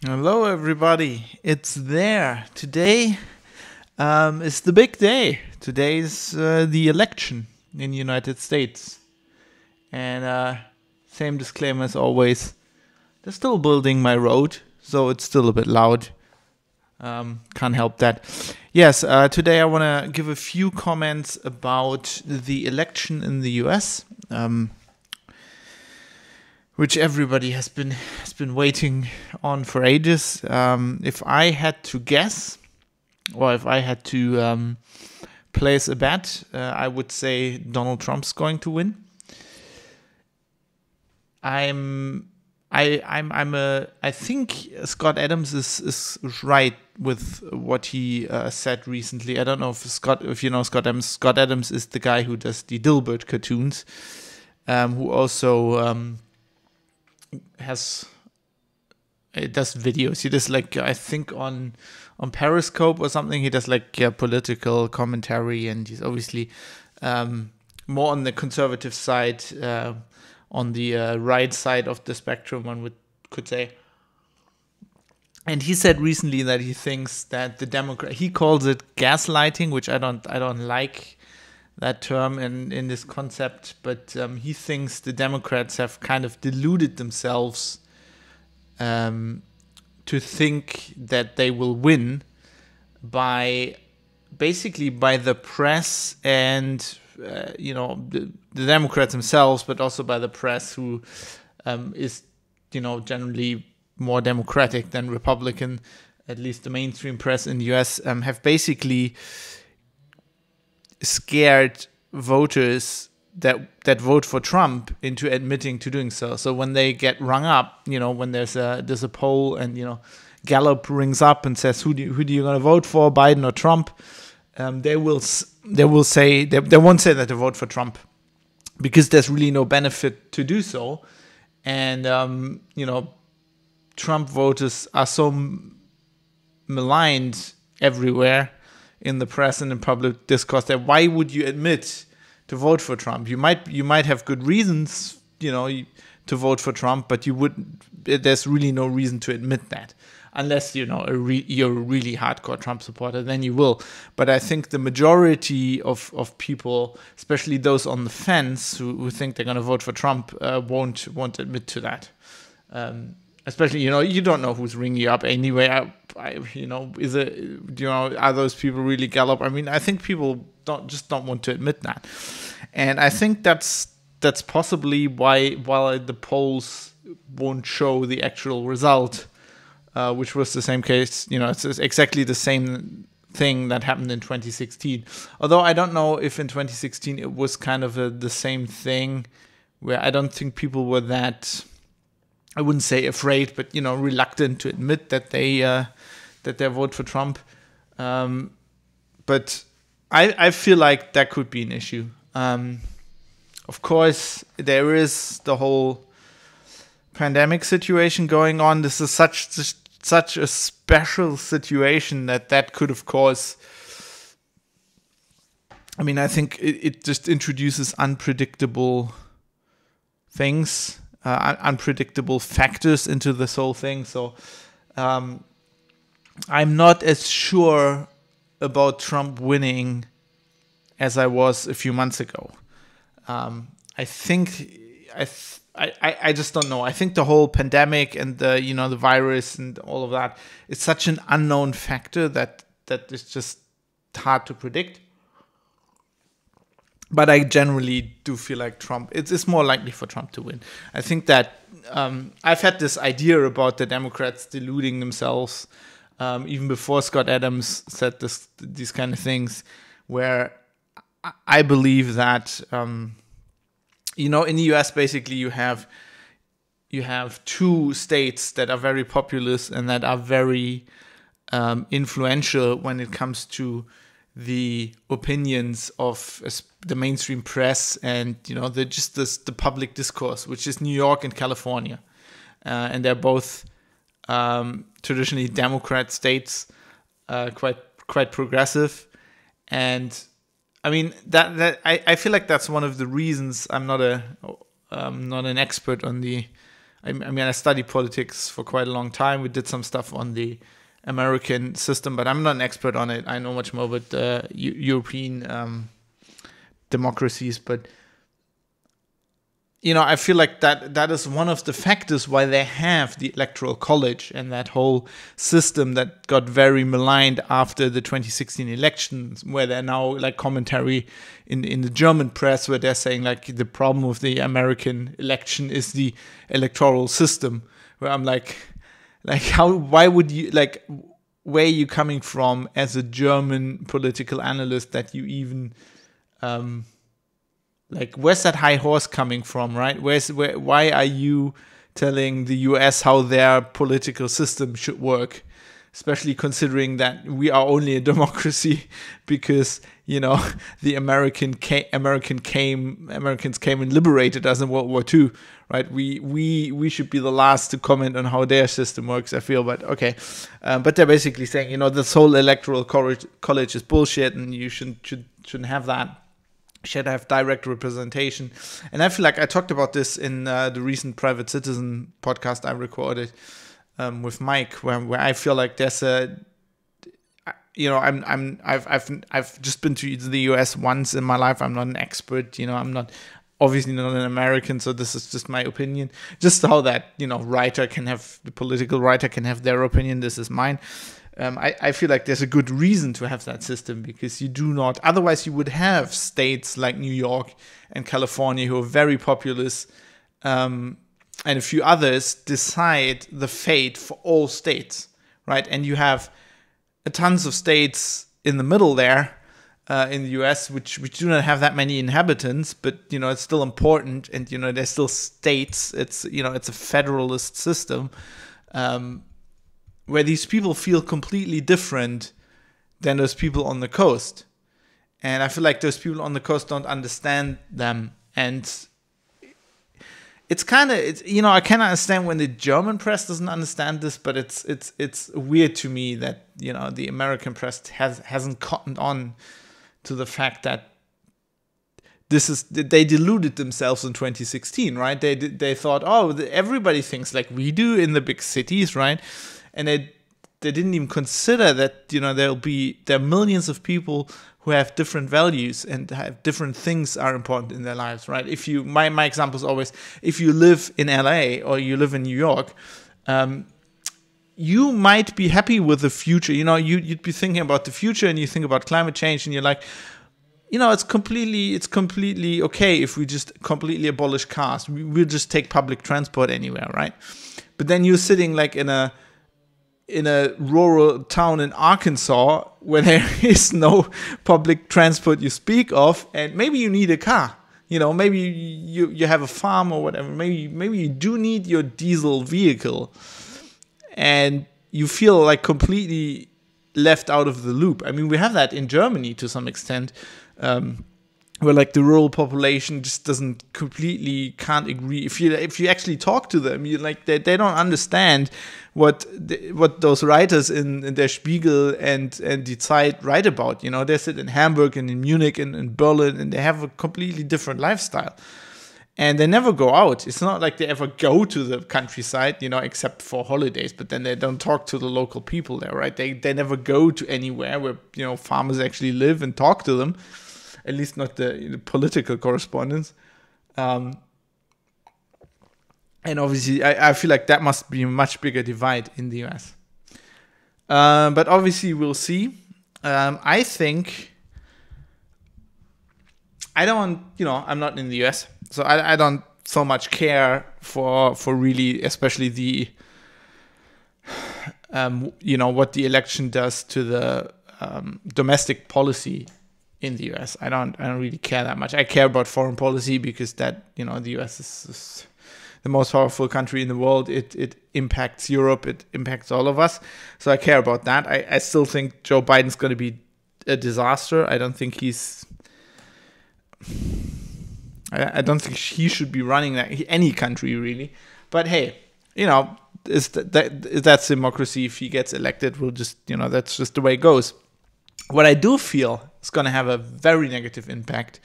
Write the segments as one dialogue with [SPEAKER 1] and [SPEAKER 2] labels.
[SPEAKER 1] Hello, everybody. It's there. Today is the big day. Today's the election in the United States. And same disclaimer as always. They're still building my road, so it's still a bit loud. Can't help that. Yes, today I want to give a few comments about the election in the US. Which everybody has been waiting on for ages. If I had to guess, or if I had to place a bet, I would say Donald Trump's going to win. I think Scott Adams is right with what he said recently. I don't know if you know Scott Adams. Scott Adams is the guy who does the Dilbert cartoons, who also does videos. He does I think on Periscope or something. He does political commentary, and he's obviously more on the conservative side, on the right side of the spectrum, one could say. And he said recently that he thinks that he calls it gaslighting, which I don't like that term in this concept, but he thinks the Democrats have kind of deluded themselves to think that they will win by the press and the Democrats themselves, but also by the press, who is generally more Democratic than Republican. At least the mainstream press in the US have basically scared voters that vote for Trump into admitting to doing so. So when they get rung up, when there's a poll and Gallup rings up and says who do you gonna vote for, Biden or Trump, they won't say that they vote for Trump because there's really no benefit to do so, and Trump voters are so maligned everywhere in the press and in public discourse that why would you admit to vote for Trump? You might have good reasons, to vote for Trump, but there's really no reason to admit that, unless you're a really hardcore Trump supporter, then you will. But I think the majority of people, especially those on the fence who think they're going to vote for Trump, won't admit to that. Especially, you don't know who's ringing you up anyway. Are those people really Gallup? I mean, I think people don't want to admit that, and I think that's possibly why the polls won't show the actual result, which was the same case. It's exactly the same thing that happened in 2016. Although I don't know if in 2016 it was kind of the same thing, where I don't think people were that, I wouldn't say afraid, but reluctant to admit that they vote for Trump. But I feel like that could be an issue. Of course, there is the whole pandemic situation going on. This is such a special situation that could, of course. I mean, I think it just introduces unpredictable things. Unpredictable factors into this whole thing. So I'm not as sure about Trump winning as I was a few months ago. I think I just don't know. I think the whole pandemic and the virus and all of that is such an unknown factor that is just hard to predict. But I generally do feel like it's more likely for Trump to win. I think that I've had this idea about the Democrats deluding themselves even before Scott Adams said these kind of things, where I believe that, in the US, basically you have two states that are very populous and that are very influential when it comes to the opinions of the mainstream press and the public discourse, which is New York and California, and they're both traditionally Democrat states, quite progressive, and I mean that I feel like that's one of the reasons. I'm not an expert on the I mean, I studied politics for quite a long time. We did some stuff on the American system, but I'm not an expert on it. I know much more about European democracies, but I feel like that is one of the factors why they have the Electoral College and that whole system that got very maligned after the 2016 elections, where they're now like commentary in the German press where they're saying like the problem with the American election is the electoral system, where I'm like why would you, like, where are you coming from as a German political analyst that you even like, where's that high horse coming from, right? Why are you telling the US how their political system should work? Especially considering that we are only a democracy because, the Americans came and liberated us in World War II, right? We should be the last to comment on how their system works, I feel, but okay. But they're basically saying, this whole Electoral College is bullshit and you shouldn't have that. Should have direct representation. And I feel like I talked about this in the recent Private Citizen podcast I recorded with Mike, where I feel like there's I've just been to the US once in my life. I'm not an expert, I'm not obviously not an American, so this is just my opinion. Just how that, the political writer can have their opinion. This is mine. I feel like there's a good reason to have that system, because otherwise you would have states like New York and California who are very populous, and a few others decide the fate for all states, right? And you have tons of states in the middle there in the US which do not have that many inhabitants, but it's still important, and they're still states. It's it's a federalist system. Where these people feel completely different than those people on the coast. And I feel like those people on the coast don't understand them. And it's kind of, I can understand when the German press doesn't understand this, but it's weird to me that, the American press hasn't cottoned on to the fact that they deluded themselves in 2016, right? They thought, everybody thinks like we do in the big cities, right? And they didn't even consider that, there are millions of people who have different values and have different things are important in their lives, right? My example is always, if you live in LA or you live in New York, you might be happy with the future. You'd be thinking about the future and you think about climate change and you're like, it's completely okay if we just completely abolish cars. We'll just take public transport anywhere, right? But then you're sitting like in a rural town in Arkansas where there is no public transport you speak of, and maybe you need a car. Maybe you have a farm or whatever. Maybe you do need your diesel vehicle, and you feel like completely left out of the loop. I mean, we have that in Germany to some extent, where like the rural population just can't agree. If you actually talk to them, they don't understand what those writers in Der Spiegel and Die Zeit write about. They sit in Hamburg and in Munich and in Berlin, and they have a completely different lifestyle. And they never go out. It's not like they ever go to the countryside, except for holidays. But then they don't talk to the local people there, right? They never go to anywhere where, farmers actually live and talk to them. At least not the political correspondence. And obviously, I feel like that must be a much bigger divide in the US. But obviously, we'll see. I think, I don't, I'm not in the US, so I don't so much care for really, especially the, what the election does to the domestic policy in the US. I don't really care that much. I care about foreign policy because that, the US is the most powerful country in the world. It impacts Europe. It impacts all of us. So I care about that. I still think Joe Biden's going to be a disaster. I don't think I don't think he should be running any country really. But hey, that's democracy. If he gets elected, we'll just, that's just the way it goes. What I do feel is going to have a very negative impact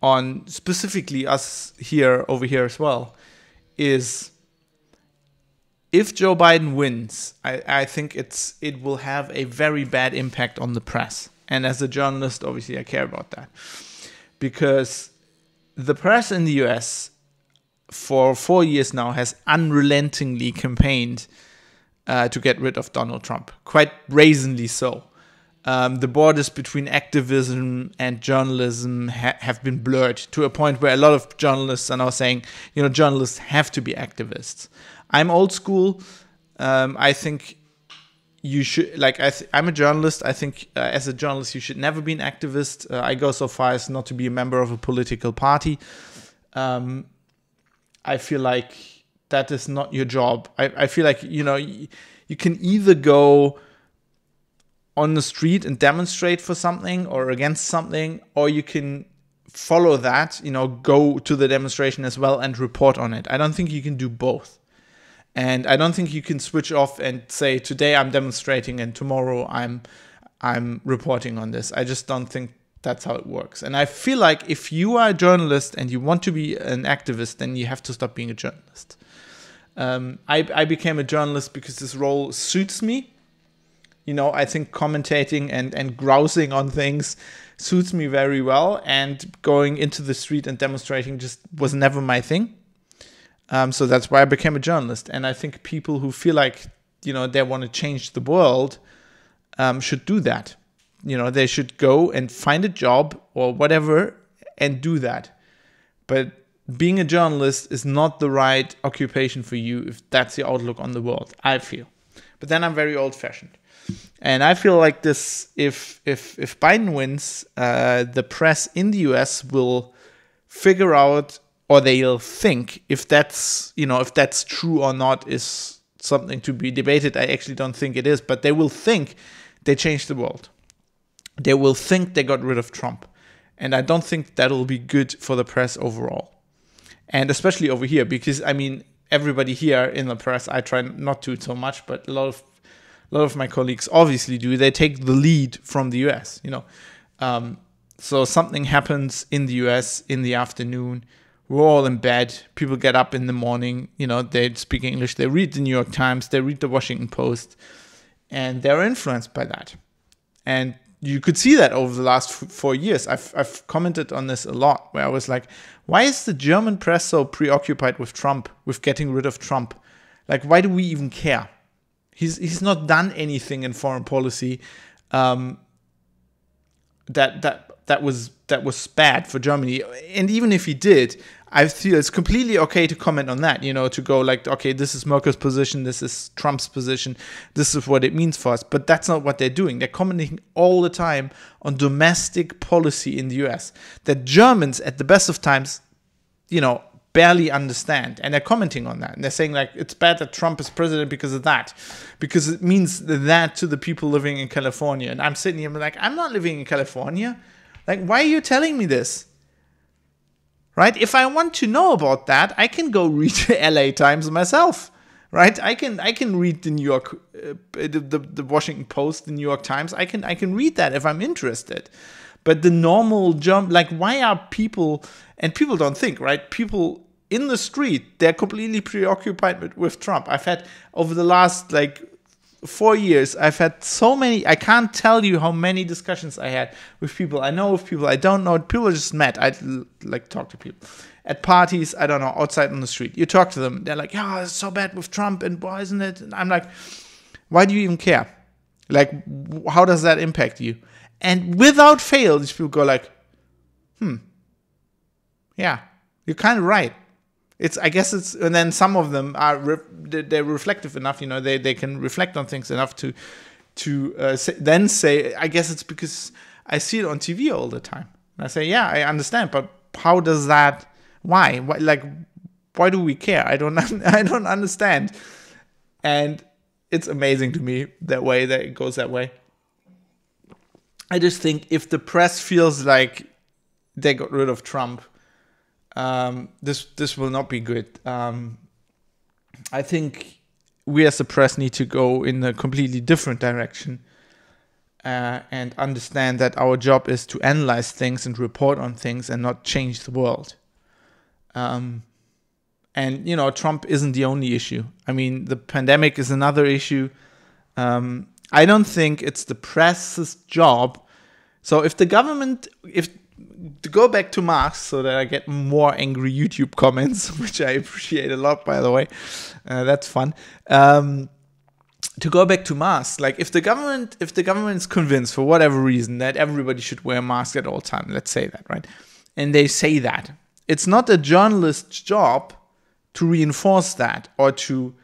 [SPEAKER 1] on specifically us over here as well, is if Joe Biden wins, I think it will have a very bad impact on the press. And as a journalist, obviously, I care about that. Because the press in the US for 4 years now has unrelentingly campaigned to get rid of Donald Trump, quite brazenly so. The borders between activism and journalism have been blurred to a point where a lot of journalists are now saying, journalists have to be activists. I'm old school. I think you should, I'm a journalist. I think as a journalist, you should never be an activist. I go so far as not to be a member of a political party. I feel like that is not your job. I feel like, you can either go on the street and demonstrate for something or against something, or you can follow that, go to the demonstration as well and report on it. I don't think you can do both. And I don't think you can switch off and say, today I'm demonstrating and tomorrow I'm reporting on this. I just don't think that's how it works. And I feel like if you are a journalist and you want to be an activist, then you have to stop being a journalist. I became a journalist because this role suits me. I think commentating and grousing on things suits me very well. And going into the street and demonstrating just was never my thing. So that's why I became a journalist. And I think people who feel like, they want to change the world should do that. They should go and find a job or whatever and do that. But being a journalist is not the right occupation for you if that's your outlook on the world, I feel. But then I'm very old-fashioned. And I feel like this, if Biden wins, the press in the US will figure out, or they'll think, if that's true or not is something to be debated. I actually don't think it is, but they will think they changed the world. They will think they got rid of Trump. And I don't think that'll be good for the press overall. And especially over here, because, everybody here in the press, I try not to so much, but a lot of my colleagues obviously do. They take the lead from the US, So something happens in the US in the afternoon. We're all in bed. People get up in the morning. They speak English. They read the New York Times. They read the Washington Post. And they're influenced by that. And you could see that over the last 4 years. I've commented on this a lot, where I was like, why is the German press so preoccupied with Trump, with getting rid of Trump? Like, why do we even care? He's not done anything in foreign policy that was bad for Germany. And even if he did, I feel it's completely okay to comment on that, to go like, okay, this is Merkel's position, this is Trump's position, this is what it means for us. But that's not what they're doing. They're commenting all the time on domestic policy in the US that Germans, at the best of times, barely understand. And they're commenting on that. And they're saying, like, it's bad that Trump is president because of that. Because it means that to the people living in California. And I'm sitting here like, I'm not living in California. Like, why are you telling me this? Right? If I want to know about that, I can go read the LA Times myself. Right? I can read the New York, the Washington Post, the New York Times. I can read that if I'm interested. But the normal why are people, and people don't think, right? People in the street, they're completely preoccupied with Trump. I've had, over the last 4 years, I've had so many, I can't tell you how many discussions I had with people I know, with people I don't know. People are just mad. I talk to people at parties, I don't know, outside on the street. You talk to them, they're like, yeah, it's so bad with Trump, and why isn't it? And I'm like, why do you even care? Like, how does that impact you? And without fail, these people go like, yeah, you're kind of right. And then some of them are, they're reflective enough, they can reflect on things enough to say, I guess it's because I see it on TV all the time. And I say, yeah, I understand, but how does that, why? Why do we care? I don't understand. And it's amazing to me that it goes that way. I just think if the press feels like they got rid of Trump, this will not be good. I think we as the press need to go in a completely different direction and understand that our job is to analyze things and report on things and not change the world. And, Trump isn't the only issue. I mean, the pandemic is another issue. I don't think it's the press's job. So if the government, to go back to masks so that I get more angry YouTube comments, which I appreciate a lot, by the way, that's fun. To go back to masks, like if the government is convinced for whatever reason that everybody should wear a mask at all times, let's say that, right? And they say that, it's not a journalist's job to reinforce that or to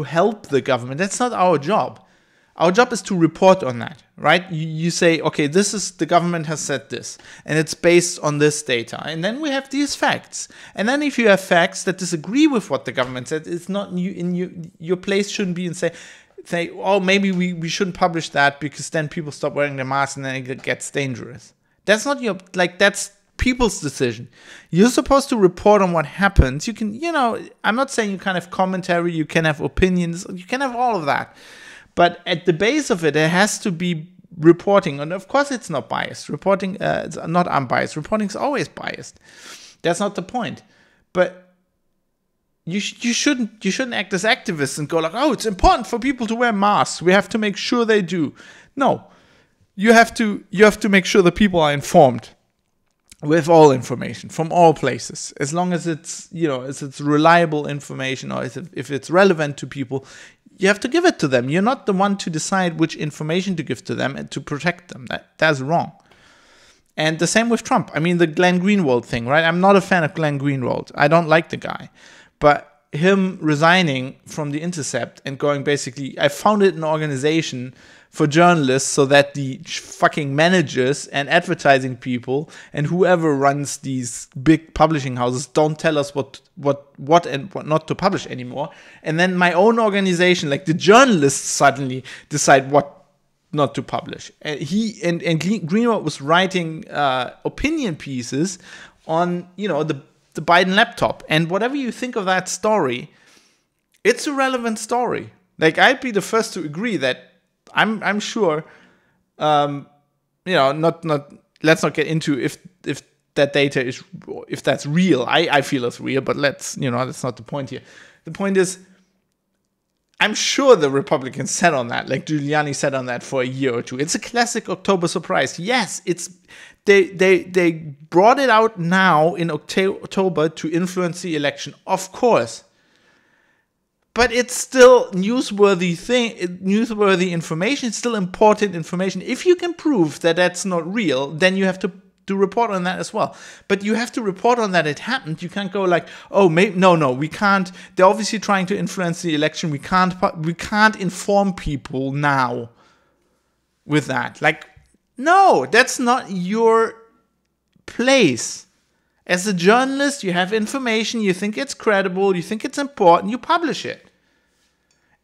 [SPEAKER 1] help the government. That's not our job. Our job is to report on that, right? You say, okay, the government has said this, and it's based on this data. And then we have these facts. And then if you have facts that disagree with what the government said, it's not your place shouldn't be and say, oh, maybe we shouldn't publish that because then people stop wearing their masks and then it gets dangerous. That's not that's people's decision. You're supposed to report on what happens. You can, I'm not saying you can't have commentary, you can have opinions, you can have all of that. But at the base of it, there has to be reporting. And of course, it's not biased. Reporting, it's not unbiased. Reporting is always biased. That's not the point. But you shouldn't act as activists and go like, oh, it's important for people to wear masks. We have to make sure they do. No, you have to make sure that people are informed with all information from all places, as long as it's it's reliable information or if it's relevant to people. You have to give it to them. You're not the one to decide which information to give to them and to protect them. That's wrong. And the same with Trump. I mean, the Glenn Greenwald thing, right? I'm not a fan of Glenn Greenwald. I don't like the guy. But him resigning from The Intercept and going basically, I founded an organization for journalists so that the fucking managers and advertising people and whoever runs these big publishing houses don't tell us what and what not to publish anymore. And then my own organization, like the journalists, suddenly decide what not to publish. And Greenwald was writing opinion pieces on the Biden laptop. And whatever you think of that story, it's a relevant story. Like, I'd be the first to agree that I'm sure, not let's not get into if that data is, if that's real. I feel it's real, but that's not the point here. The point is, I'm sure the Republicans sat on that, like Giuliani sat on that for a year or two. It's a classic October surprise. Yes, they brought it out now in October to influence the election, of course. But it's still newsworthy information. It's still important information. If you can prove that that's not real, then you have to report on that as well. But you have to report on that it happened. You can't go like, oh, no, we can't. They're obviously trying to influence the election. We can't inform people now with that. Like, no, that's not your place. As a journalist, you have information, you think it's credible, you think it's important, you publish it.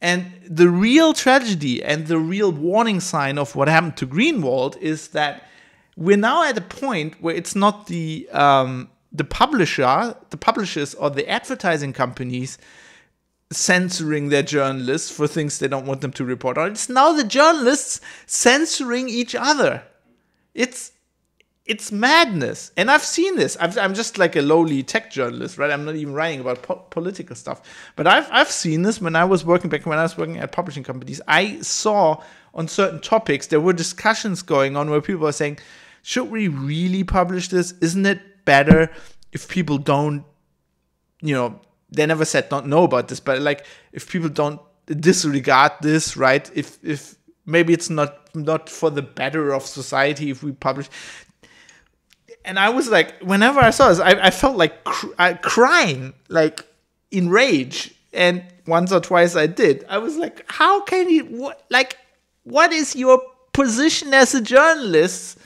[SPEAKER 1] And the real tragedy and the real warning sign of what happened to Greenwald is that we're now at a point where it's not the publishers or the advertising companies censoring their journalists for things they don't want them to report on. It's now the journalists censoring each other. It's madness. And I've seen this. I'm just like a lowly tech journalist, right? I'm not even writing about political stuff. But I've seen this when I was working at publishing companies. I saw on certain topics, there were discussions going on where people are saying, should we really publish this? Isn't it better if people don't, they never said don't know about this, but like if people don't disregard this, right? If maybe it's not for the better of society if we publish. And I was like, whenever I saw this, I felt like crying, like in rage. And once or twice I did. I was like, how can you, what is your position as a journalist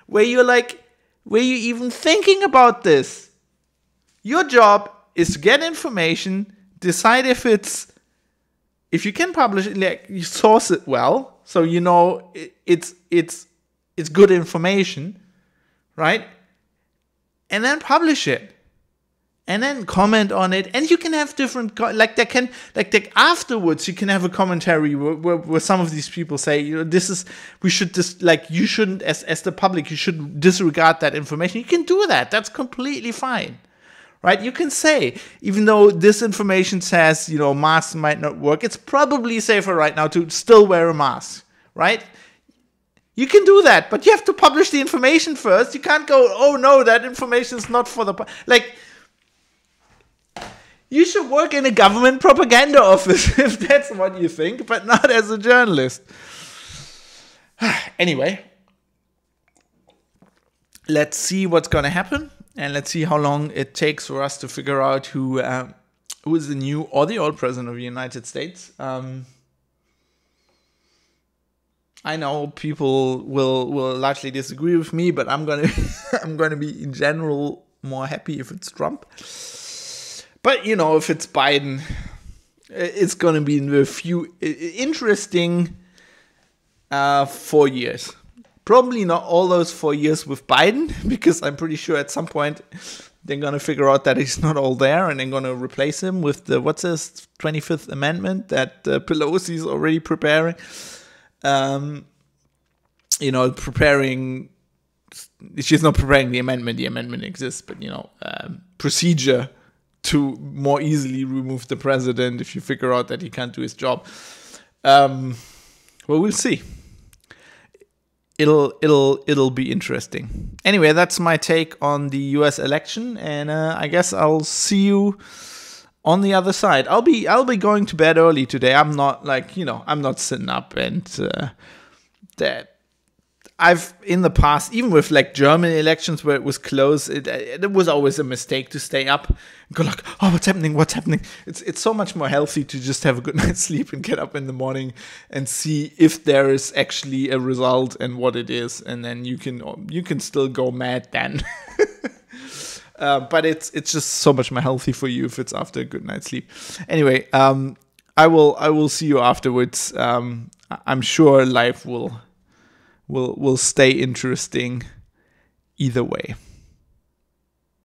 [SPEAKER 1] where you're even thinking about this? Your job is to get information, decide if you can publish it, like you source it well, so it's good information, right? And then publish it, and then comment on it, and you can have different afterwards you can have a commentary where some of these people say, you shouldn't as the public, you should disregard that information. You can do that. That's completely fine. right? You can say, even though this information says, masks might not work, it's probably safer right now to still wear a mask, right? You can do that, but you have to publish the information first. You can't go, oh no, that information is not for the... you should work in a government propaganda office if that's what you think, but not as a journalist. Anyway, let's see what's going to happen, and let's see how long it takes for us to figure out who is the new or the old president of the United States. I know people will largely disagree with me, but I'm gonna be in general more happy if it's Trump. But if it's Biden, it's gonna be a few interesting 4 years. Probably not all those 4 years with Biden, because I'm pretty sure at some point they're gonna figure out that he's not all there, and they're gonna replace him with the 25th Amendment that Pelosi is already preparing. Preparing. She's not preparing the amendment. The amendment exists, but procedure to more easily remove the president if you figure out that he can't do his job. Well, we'll see. It'll be interesting. Anyway, that's my take on the U.S. election, and I guess I'll see you on the other side. I'll be going to bed early today. I'm not I'm not sitting up and that. I've in the past, even with German elections where it was close, it was always a mistake to stay up and go oh, what's happening? It's so much more healthy to just have a good night's sleep and get up in the morning and see if there is actually a result and what it is, and then you can still go mad then. But it's just so much more healthy for you if it's after a good night's sleep. Anyway, I will see you afterwards. I'm sure life will stay interesting either way.